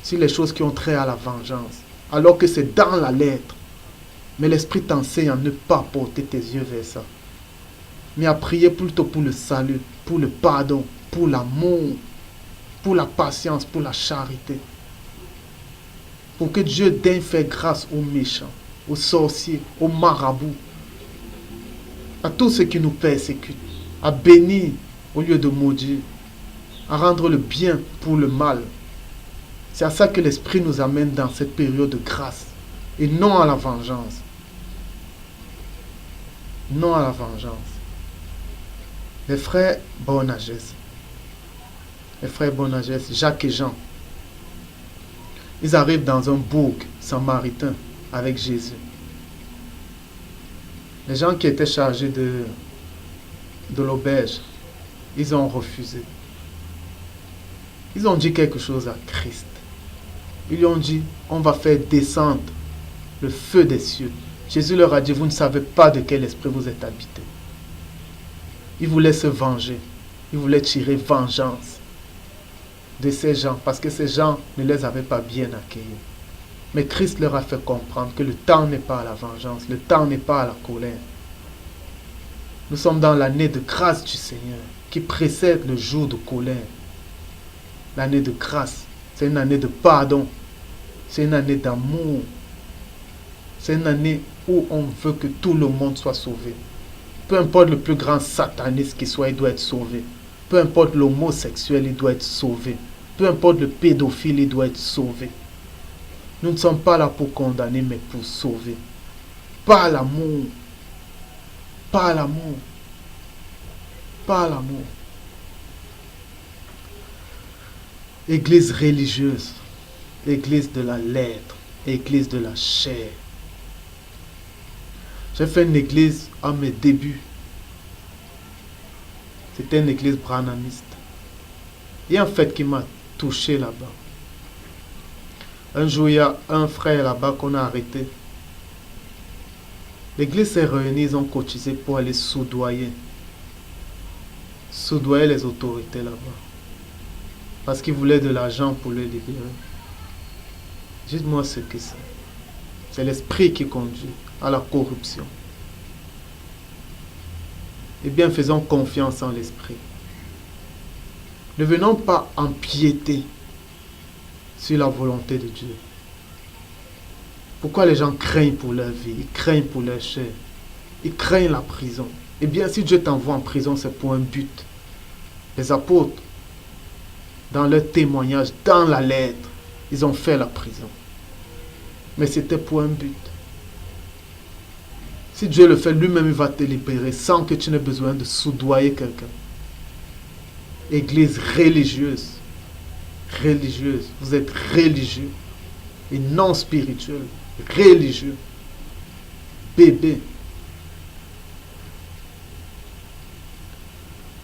[SPEAKER 1] sur les choses qui ont trait à la vengeance, alors que c'est dans la lettre. Mais l'Esprit t'enseigne à ne pas porter tes yeux vers ça, mais à prier plutôt pour le salut, pour le pardon, pour l'amour, pour la patience, pour la charité. Pour que Dieu daigne faire grâce aux méchants, aux sorciers, aux marabouts, à tous ceux qui nous persécutent, à bénir au lieu de maudire, à rendre le bien pour le mal. C'est à ça que l'Esprit nous amène dans cette période de grâce, et non à la vengeance. Non à la vengeance. Les frères Boanerges, Jacques et Jean, ils arrivent dans un bourg samaritain avec Jésus. Les gens qui étaient chargés de l'auberge, ils ont refusé. Ils ont dit quelque chose à Christ. Ils lui ont dit, on va faire descendre le feu des cieux. Jésus leur a dit, vous ne savez pas de quel esprit vous êtes habités. Ils voulaient se venger. Ils voulaient tirer vengeance de ces gens, parce que ces gens ne les avaient pas bien accueillis. Mais Christ leur a fait comprendre que le temps n'est pas à la vengeance, le temps n'est pas à la colère. Nous sommes dans l'année de grâce du Seigneur, qui précède le jour de colère. L'année de grâce, c'est une année de pardon, c'est une année d'amour, c'est une année où on veut que tout le monde soit sauvé. Peu importe le plus grand sataniste qui soit, il doit être sauvé. Peu importe l'homosexuel, il doit être sauvé. Peu importe le pédophile, il doit être sauvé. Nous ne sommes pas là pour condamner, mais pour sauver. Par l'amour. Par l'amour. Par l'amour. Église religieuse. Église de la lettre. Église de la chair. J'ai fait une église à mes débuts. C'était une église branhamiste. Il y a un fait qui m'a touché là-bas. Un jour, il y a un frère là-bas qu'on a arrêté. L'église s'est réunie, ils ont cotisé pour aller soudoyer les autorités là-bas. Parce qu'ils voulaient de l'argent pour le libérer. Dites-moi ce que c'est. C'est l'esprit qui conduit à la corruption. Eh bien, faisons confiance en l'esprit. Ne venons pas empiéter sur la volonté de Dieu. Pourquoi les gens craignent pour leur vie, ils craignent pour leur chair, ils craignent la prison. Eh bien, si Dieu t'envoie en prison, c'est pour un but. Les apôtres, dans leur témoignage, dans la lettre, ils ont fait la prison. Mais c'était pour un but. Si Dieu le fait, lui-même, il va te libérer sans que tu n'aies besoin de soudoyer quelqu'un. Église religieuse. Religieuse. Vous êtes religieux. Et non spirituel. Religieux. Bébé.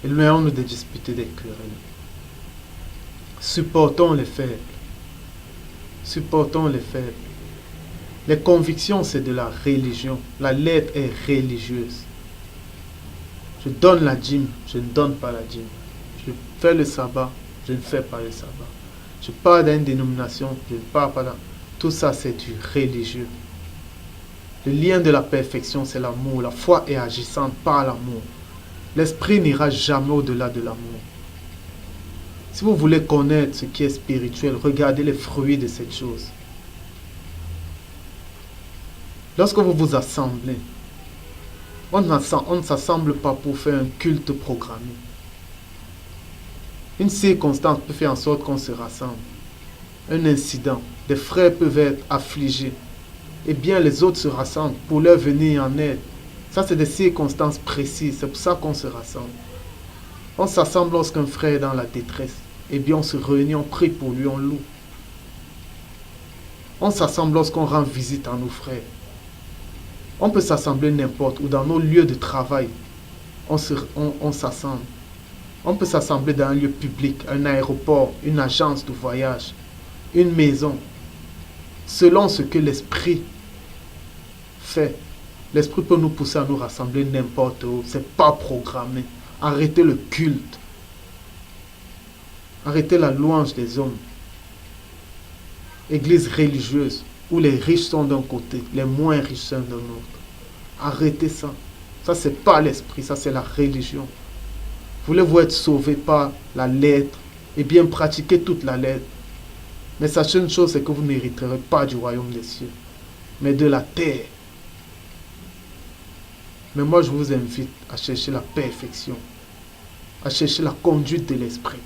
[SPEAKER 1] Éloignons-nous de disputer des querelles. Supportons les faibles. Supportons les faibles. Les convictions, c'est de la religion. La lettre est religieuse. Je donne la dîme, je ne donne pas la dîme. Je fais le sabbat, je ne fais pas le sabbat. Je parle d'une dénomination, je ne parle pas d'un... Tout ça, c'est du religieux. Le lien de la perfection, c'est l'amour. La foi est agissante par l'amour. L'esprit n'ira jamais au-delà de l'amour. Si vous voulez connaître ce qui est spirituel, regardez les fruits de cette chose. Lorsque vous vous assemblez, on ne s'assemble pas pour faire un culte programmé. Une circonstance peut faire en sorte qu'on se rassemble. Un incident, des frères peuvent être affligés. Et bien les autres se rassemblent pour leur venir en aide. Ça, c'est des circonstances précises. C'est pour ça qu'on se rassemble. On s'assemble lorsqu'un frère est dans la détresse. Et bien on se réunit, on prie pour lui, on loue. On s'assemble lorsqu'on rend visite à nos frères. On peut s'assembler n'importe où, dans nos lieux de travail. On s'assemble. On peut s'assembler dans un lieu public, un aéroport, une agence de voyage, une maison. Selon ce que l'esprit fait. L'esprit peut nous pousser à nous rassembler n'importe où. Ce n'est pas programmé. Arrêtez le culte. Arrêtez la louange des hommes. Église religieuse, où les riches sont d'un côté, les moins riches sont d'un autre. Arrêtez ça. Ça, c'est pas l'esprit, ça, c'est la religion. Voulez-vous être sauvé par la lettre, et bien pratiquer toute la lettre. Mais sachez une chose, c'est que vous n'hériterez pas du royaume des cieux, mais de la terre. Mais moi, je vous invite à chercher la perfection, à chercher la conduite de l'esprit.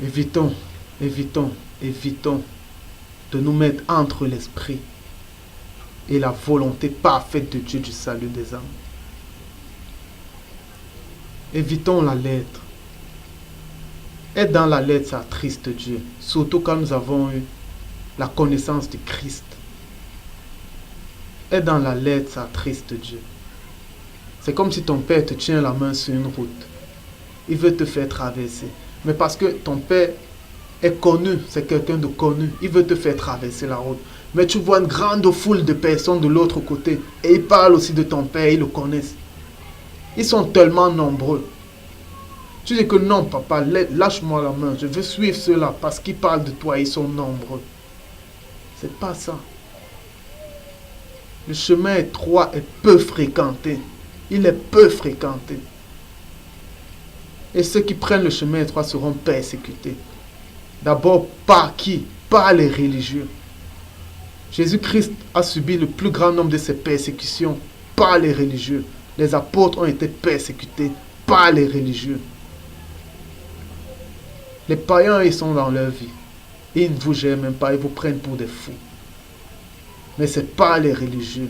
[SPEAKER 1] Évitons de nous mettre entre l'esprit et la volonté parfaite de Dieu du salut des âmes. Évitons la lettre. Être dans la lettre, ça attriste Dieu. Surtout quand nous avons eu la connaissance de Christ. Être dans la lettre, ça attriste Dieu. C'est comme si ton père te tient la main sur une route. Il veut te faire traverser. Mais parce que ton père est connu, c'est quelqu'un de connu, il veut te faire traverser la route. Mais tu vois une grande foule de personnes de l'autre côté et ils parlent aussi de ton père, ils le connaissent. Ils sont tellement nombreux. Tu dis que non, papa, lâche-moi la main, je veux suivre ceux-là parce qu'ils parlent de toi, ils sont nombreux. C'est pas ça. Le chemin étroit est peu fréquenté. Il est peu fréquenté. Et ceux qui prennent le chemin étroit seront persécutés. D'abord, par qui? Par les religieux. Jésus-Christ a subi le plus grand nombre de ces persécutions par les religieux. Les apôtres ont été persécutés par les religieux. Les païens, ils sont dans leur vie. Ils ne vous gèrent même pas, ils vous prennent pour des fous. Mais c'est par les religieux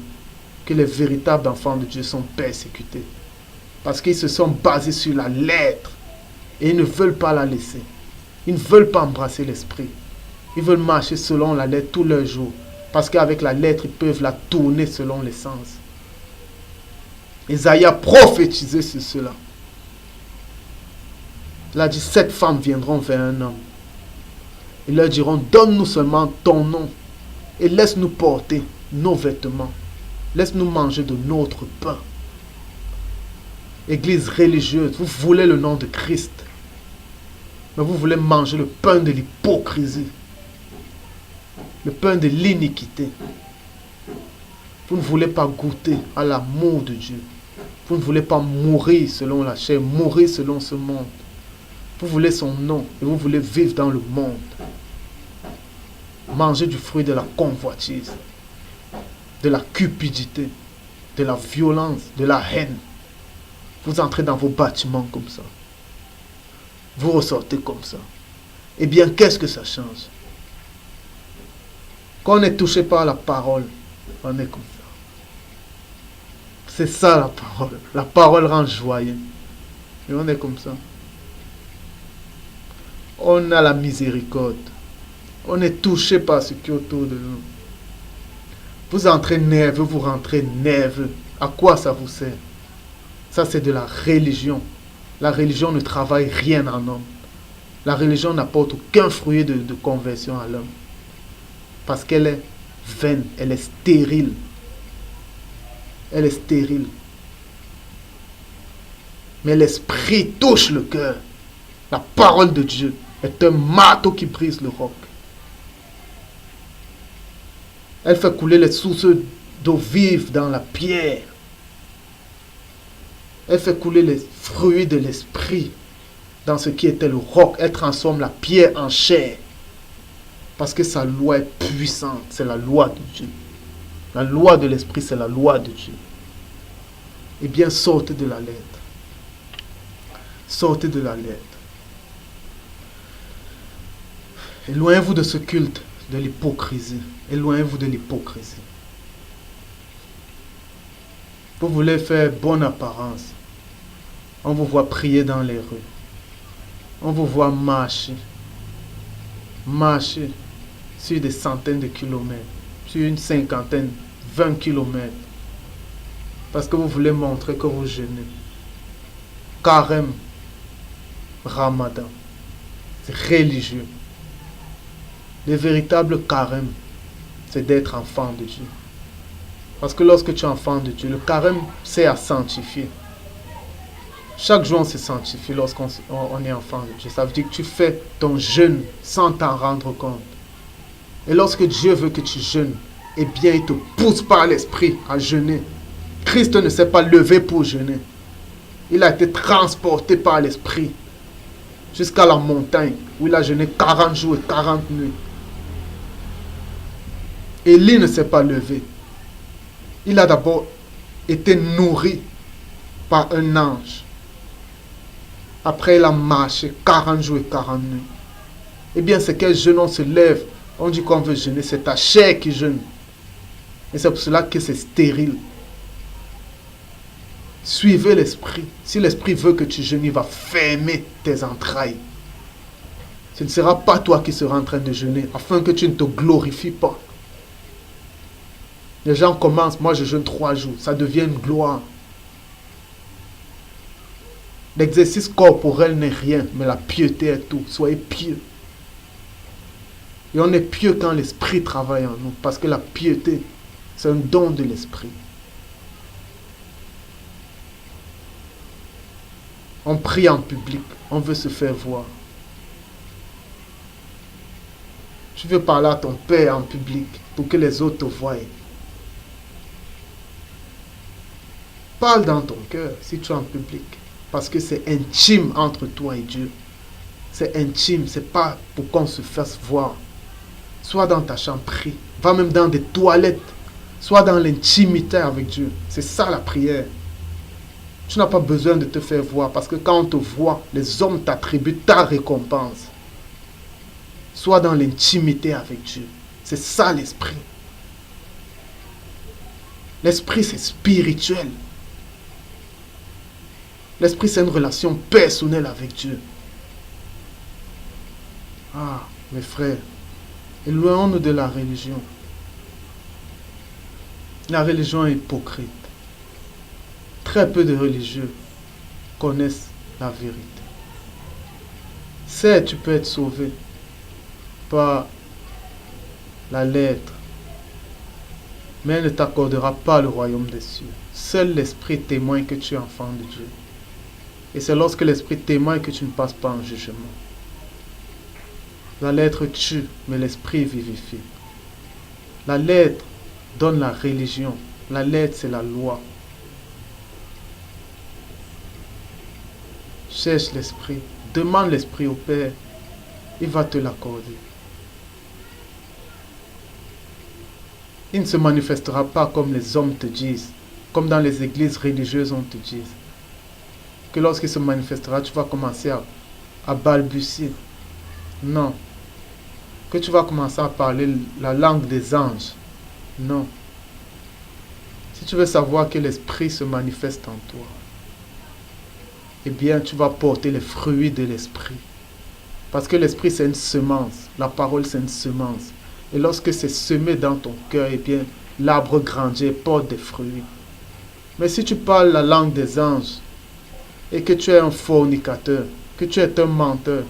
[SPEAKER 1] que les véritables enfants de Dieu sont persécutés. Parce qu'ils se sont basés sur la lettre. Et ils ne veulent pas la laisser. Ils ne veulent pas embrasser l'esprit. Ils veulent marcher selon la lettre tous leurs jours. Parce qu'avec la lettre, ils peuvent la tourner selon les sens. Isaïe a prophétisé sur cela. Il a dit, 7 femmes viendront vers un homme. Ils leur diront, donne-nous seulement ton nom et laisse-nous porter nos vêtements. Laisse-nous manger de notre pain. Église religieuse, vous voulez le nom de Christ, mais vous voulez manger le pain de l'hypocrisie, le pain de l'iniquité. Vous ne voulez pas goûter à l'amour de Dieu. Vous ne voulez pas mourir selon la chair, mourir selon ce monde. Vous voulez son nom et vous voulez vivre dans le monde. Manger du fruit de la convoitise, de la cupidité, de la violence, de la haine. Vous entrez dans vos bâtiments comme ça. Vous ressortez comme ça. Eh bien, qu'est-ce que ça change? Quand on est touché par la parole, on est comme ça. C'est ça la parole. La parole rend joyeux. Et on est comme ça. On a la miséricorde. On est touché par ce qui est autour de nous. Vous entrez nerveux, vous rentrez nerveux. À quoi ça vous sert? Ça, c'est de la religion. La religion ne travaille rien en homme. La religion n'apporte aucun fruit de conversion à l'homme. Parce qu'elle est vaine, elle est stérile. Elle est stérile. Mais l'esprit touche le cœur. La parole de Dieu est un marteau qui brise le roc. Elle fait couler les sources d'eau vive dans la pierre. Elle fait couler les fruits de l'esprit dans ce qui était le roc. Elle transforme la pierre en chair. Parce que sa loi est puissante. C'est la loi de Dieu. La loi de l'esprit, c'est la loi de Dieu. Eh bien, sortez de la lettre. Sortez de la lettre. Éloignez-vous de ce culte, de l'hypocrisie. Éloignez-vous de l'hypocrisie. Vous voulez faire bonne apparence. On vous voit prier dans les rues. On vous voit marcher. Marcher sur des centaines de kilomètres. Sur une cinquantaine, 20 kilomètres. Parce que vous voulez montrer que vous jeûnez. Carême, Ramadan. C'est religieux. Le véritable carême, c'est d'être enfant de Dieu. Parce que lorsque tu es enfant de Dieu, le carême, c'est à sanctifier. Chaque jour, on se sanctifie lorsqu'on est enfant de Dieu. Ça veut dire que tu fais ton jeûne sans t'en rendre compte. Et lorsque Dieu veut que tu jeûnes, eh bien, il te pousse par l'esprit à jeûner. Christ ne s'est pas levé pour jeûner. Il a été transporté par l'esprit jusqu'à la montagne où il a jeûné 40 jours et 40 nuits. Élie ne s'est pas levé. Il a d'abord été nourri par un ange. Après, il a marché 40 jours et 40 nuits. Eh bien, c'est quel jeûne on se lève. On dit qu'on veut jeûner. C'est ta chair qui jeûne. Et c'est pour cela que c'est stérile. Suivez l'esprit. Si l'esprit veut que tu jeûnes, il va fermer tes entrailles. Ce ne sera pas toi qui seras en train de jeûner, afin que tu ne te glorifies pas. Les gens commencent, moi je jeûne 3 jours, ça devient une gloire. L'exercice corporel n'est rien, mais la piété est tout. Soyez pieux. Et on est pieux quand l'esprit travaille en nous, parce que la piété, c'est un don de l'esprit. On prie en public, on veut se faire voir. Tu veux parler à ton père en public pour que les autres te voient. Parle dans ton cœur si tu es en public. Parce que c'est intime entre toi et Dieu. C'est intime, c'est pas pour qu'on se fasse voir. Sois dans ta chambre, prie. Va même dans des toilettes. Sois dans l'intimité avec Dieu. C'est ça la prière. Tu n'as pas besoin de te faire voir parce que quand on te voit, les hommes t'attribuent ta récompense. Sois dans l'intimité avec Dieu. C'est ça l'esprit. L'esprit, c'est spirituel. L'esprit, c'est une relation personnelle avec Dieu. Ah, mes frères, éloignons-nous de la religion. La religion est hypocrite. Très peu de religieux connaissent la vérité. Certes, tu peux être sauvé par la lettre, mais elle ne t'accordera pas le royaume des cieux. Seul l'Esprit témoigne que tu es enfant de Dieu. Et c'est lorsque l'Esprit témoigne que tu ne passes pas en jugement. La lettre tue, mais l'Esprit vivifie. La lettre donne la religion. La lettre, c'est la loi. Cherche l'Esprit. Demande l'Esprit au Père. Il va te l'accorder. Il ne se manifestera pas comme les hommes te disent, comme dans les églises religieuses on te dit. Que lorsqu'il se manifestera, tu vas commencer à balbutier. Non. Que tu vas commencer à parler la langue des anges. Non. Si tu veux savoir que l'Esprit se manifeste en toi, eh bien, tu vas porter les fruits de l'Esprit. Parce que l'Esprit, c'est une semence. La parole, c'est une semence. Et lorsque c'est semé dans ton cœur, eh bien, l'arbre grandit et porte des fruits. Mais si tu parles la langue des anges, et que tu es un fornicateur, que tu es un menteur,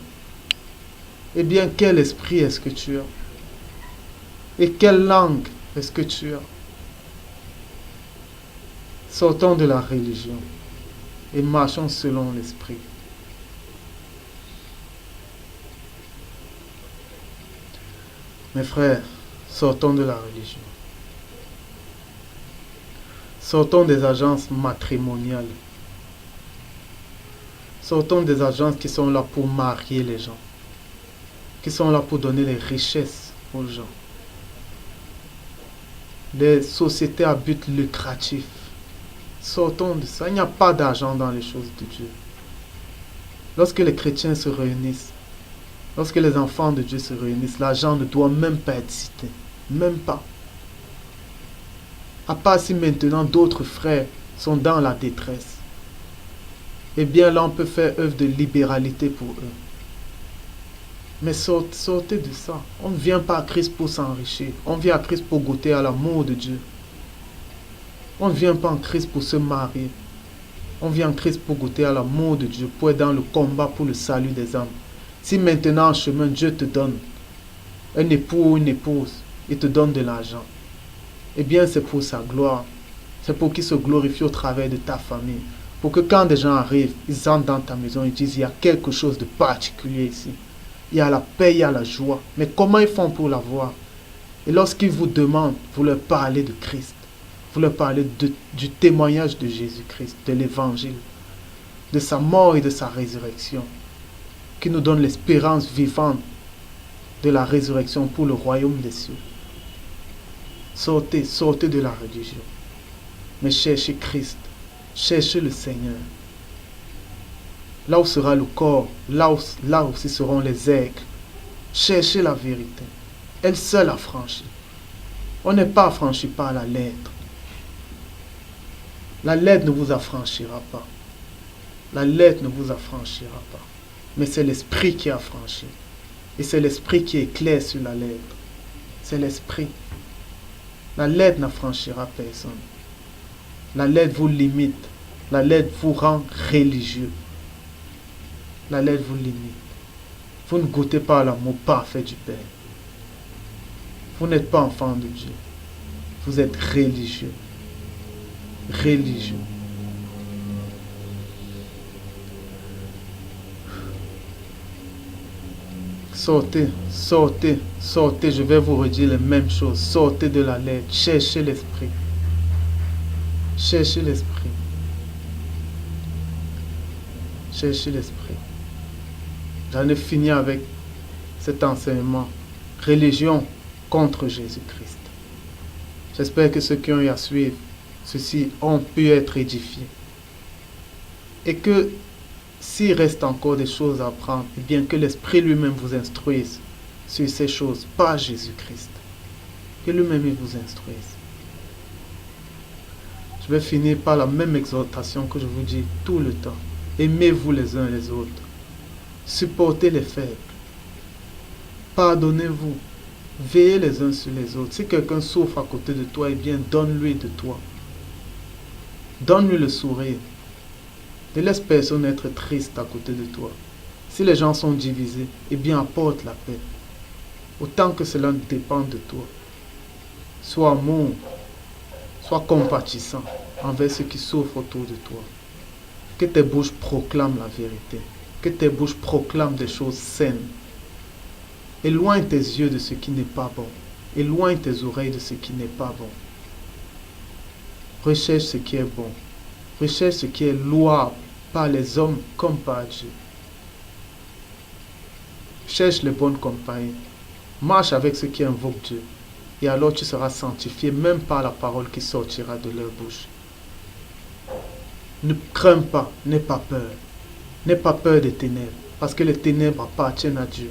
[SPEAKER 1] eh bien, quel esprit est-ce que tu as? Et quelle langue est-ce que tu as? Sortons de la religion et marchons selon l'esprit. Mes frères, sortons de la religion. Sortons des agences matrimoniales. Sortons des agences qui sont là pour marier les gens, qui sont là pour donner les richesses aux gens. Les sociétés à but lucratif. Sortons de ça. Il n'y a pas d'argent dans les choses de Dieu. Lorsque les chrétiens se réunissent, lorsque les enfants de Dieu se réunissent, l'argent ne doit même pas être cité. Même pas. À part si maintenant d'autres frères sont dans la détresse. Eh bien là, on peut faire œuvre de libéralité pour eux. Mais sortez de ça. On ne vient pas à Christ pour s'enrichir. On vient à Christ pour goûter à l'amour de Dieu. On ne vient pas en Christ pour se marier. On vient en Christ pour goûter à l'amour de Dieu, pour être dans le combat pour le salut des âmes. Si maintenant en chemin, Dieu te donne un époux ou une épouse, il te donne de l'argent, eh bien c'est pour sa gloire. C'est pour qu'il se glorifie au travers de ta famille. Pour que quand des gens arrivent, ils entrent dans ta maison et disent, il y a quelque chose de particulier ici. Il y a la paix, il y a la joie. Mais comment ils font pour l'avoir? Et lorsqu'ils vous demandent, vous leur parlez de Christ. Vous leur parlez du témoignage de Jésus-Christ, de l'évangile, de sa mort et de sa résurrection, qui nous donne l'espérance vivante de la résurrection pour le royaume des cieux. Sortez de la religion. Mais cherchez Christ, cherchez le Seigneur. Là où sera le corps, là aussi seront les aigles. Cherchez la vérité. Elle seule a franchi. On n'est pas affranchi par la lettre. La lettre ne vous affranchira pas. La lettre ne vous affranchira pas. Mais c'est l'esprit qui a franchi. Et c'est l'esprit qui éclaire sur la lettre. C'est l'esprit. La lettre n'affranchira personne. La lettre vous limite. La lettre vous rend religieux. La lettre vous limite. Vous ne goûtez pas à l'amour parfait du Père. Vous n'êtes pas enfant de Dieu. Vous êtes religieux. Religieux. Sortez, sortez, sortez. Je vais vous redire les mêmes choses. Sortez de la lettre. Cherchez l'esprit. Cherchez l'esprit. Cherchez l'esprit. J'en ai fini avec cet enseignement. Religion contre Jésus-Christ. J'espère que ceux qui ont eu à suivre ceci ont pu être édifiés. Et que s'il reste encore des choses à apprendre, eh bien que l'Esprit lui-même vous instruise sur ces choses, pas Jésus-Christ. Que lui-même vous instruise. Je vais finir par la même exhortation que je vous dis tout le temps. Aimez-vous les uns les autres. Supportez les faibles. Pardonnez-vous. Veillez les uns sur les autres. Si quelqu'un souffre à côté de toi, eh bien donne-lui de toi. Donne-lui le sourire. Ne laisse personne être triste à côté de toi. Si les gens sont divisés, eh bien apporte la paix. Autant que cela dépend de toi. Sois amour, sois compatissant envers ceux qui souffrent autour de toi. Que tes bouches proclament la vérité. Que tes bouches proclament des choses saines. Éloigne tes yeux de ce qui n'est pas bon. Éloigne tes oreilles de ce qui n'est pas bon. Recherche ce qui est bon. Recherche ce qui est louable par les hommes comme par Dieu. Cherche les bonnes compagnies. Marche avec ceux qui invoquent Dieu. Et alors tu seras sanctifié même par la parole qui sortira de leur bouche. Ne crains pas, n'aie pas peur. N'aie pas peur des ténèbres, parce que les ténèbres appartiennent à Dieu.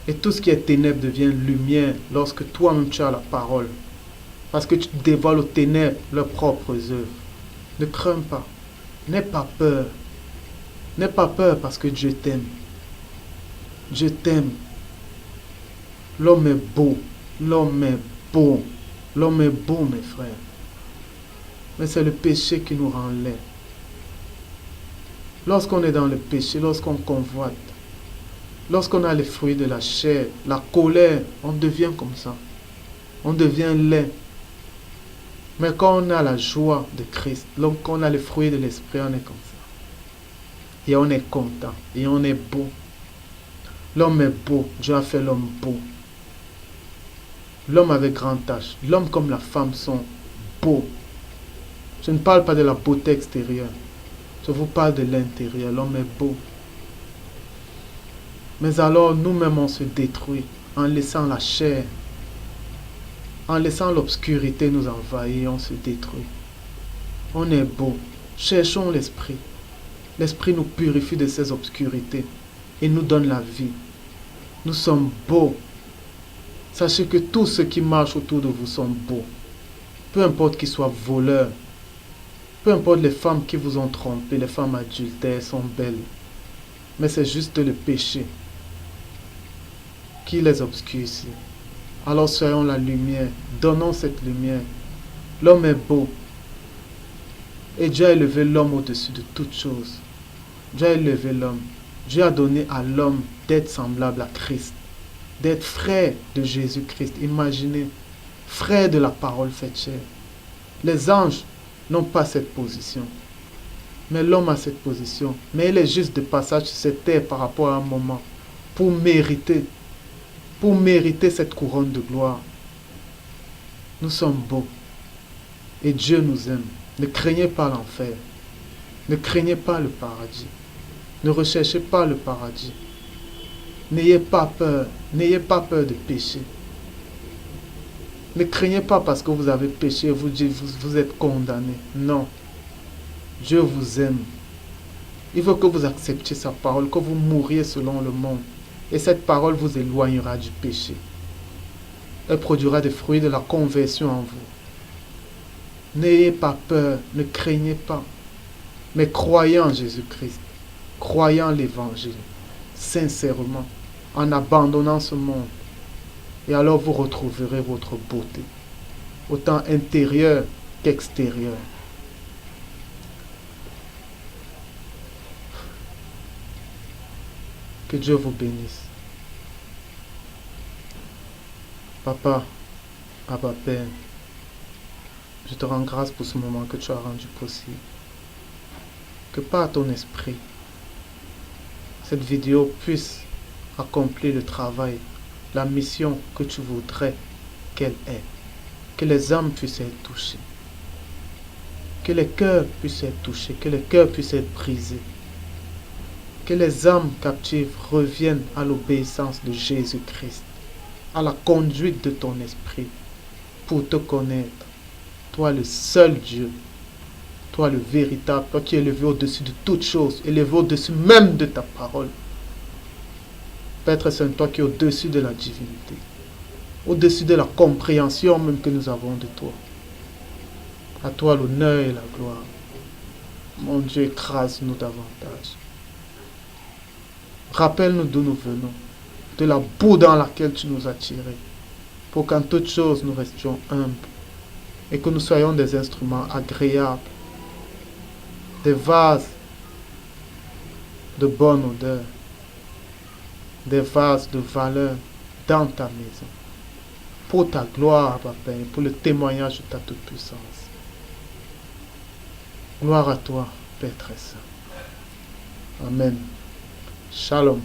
[SPEAKER 1] Et tout ce qui est ténèbres devient lumière lorsque toi-même tu as la parole. Parce que tu dévoiles aux ténèbres leurs propres œuvres. Ne crains pas, n'aie pas peur. N'aie pas peur parce que Dieu t'aime. Dieu t'aime. L'homme est beau, l'homme est beau, l'homme est beau, mes frères. Mais c'est le péché qui nous rend laids. Lorsqu'on est dans le péché, lorsqu'on convoite, lorsqu'on a les fruits de la chair, la colère, on devient comme ça. On devient laid. Mais quand on a la joie de Christ, donc on a les fruits de l'esprit, on est comme ça. Et on est content, et on est beau. L'homme est beau, Dieu a fait l'homme beau. L'homme avec grand H, l'homme comme la femme sont beaux. Je ne parle pas de la beauté extérieure. Je vous parle de l'intérieur. L'homme est beau. Mais alors nous-mêmes on se détruit en laissant la chair, en laissant l'obscurité nous envahir, on se détruit. On est beau. Cherchons l'esprit. L'esprit nous purifie de ces obscurités et nous donne la vie. Nous sommes beaux. Sachez que tous ceux qui marchent autour de vous sont beaux. Peu importe qu'ils soient voleurs. Peu importe les femmes qui vous ont trompé, les femmes adultères sont belles. Mais c'est juste le péché qui les obscurcit. Alors soyons la lumière. Donnons cette lumière. L'homme est beau. Et Dieu a élevé l'homme au-dessus de toutes choses. Dieu a élevé l'homme. Dieu a donné à l'homme d'être semblable à Christ. D'être frère de Jésus-Christ. Imaginez, frère de la parole faite chair. Les anges n'ont pas cette position. Mais l'homme a cette position. Mais il est juste de passage sur cette terre par rapport à un moment. Pour mériter cette couronne de gloire. Nous sommes beaux. Et Dieu nous aime. Ne craignez pas l'enfer. Ne craignez pas le paradis. Ne recherchez pas le paradis. N'ayez pas peur. N'ayez pas peur de pécher. Ne craignez pas parce que vous avez péché, vous êtes condamné. Non. Dieu vous aime. Il veut que vous acceptiez sa parole, que vous mouriez selon le monde. Et cette parole vous éloignera du péché. Elle produira des fruits de la conversion en vous. N'ayez pas peur, ne craignez pas. Mais croyez en Jésus-Christ. Croyez en l'Évangile. Sincèrement. En abandonnant ce monde. Et alors vous retrouverez votre beauté. Autant intérieure qu'extérieure. Que Dieu vous bénisse. Papa, Abba Père, je te rends grâce pour ce moment que tu as rendu possible. Que par ton esprit, cette vidéo puisse accomplir le travail, la mission que tu voudrais qu'elle ait. Que les âmes puissent être touchées. Que les cœurs puissent être touchés. Que les cœurs puissent être brisés. Que les âmes captives reviennent à l'obéissance de Jésus-Christ. À la conduite de ton esprit. Pour te connaître. Toi le seul Dieu. Toi le véritable. Toi qui es élevé au-dessus de toutes choses. Élevé au-dessus même de ta parole. Père Saint, toi qui es au-dessus de la divinité. Au-dessus de la compréhension même que nous avons de toi. À toi l'honneur et la gloire. Mon Dieu, écrase-nous davantage. Rappelle-nous d'où nous venons. De la boue dans laquelle tu nous as tirés. Pour qu'en toutes choses nous restions humbles. et que nous soyons des instruments agréables, des vases de bonne odeur, des vases de valeur dans ta maison, pour ta gloire, Papa, et pour le témoignage de ta toute-puissance. Gloire à toi, Père très saint. Amen. Shalom.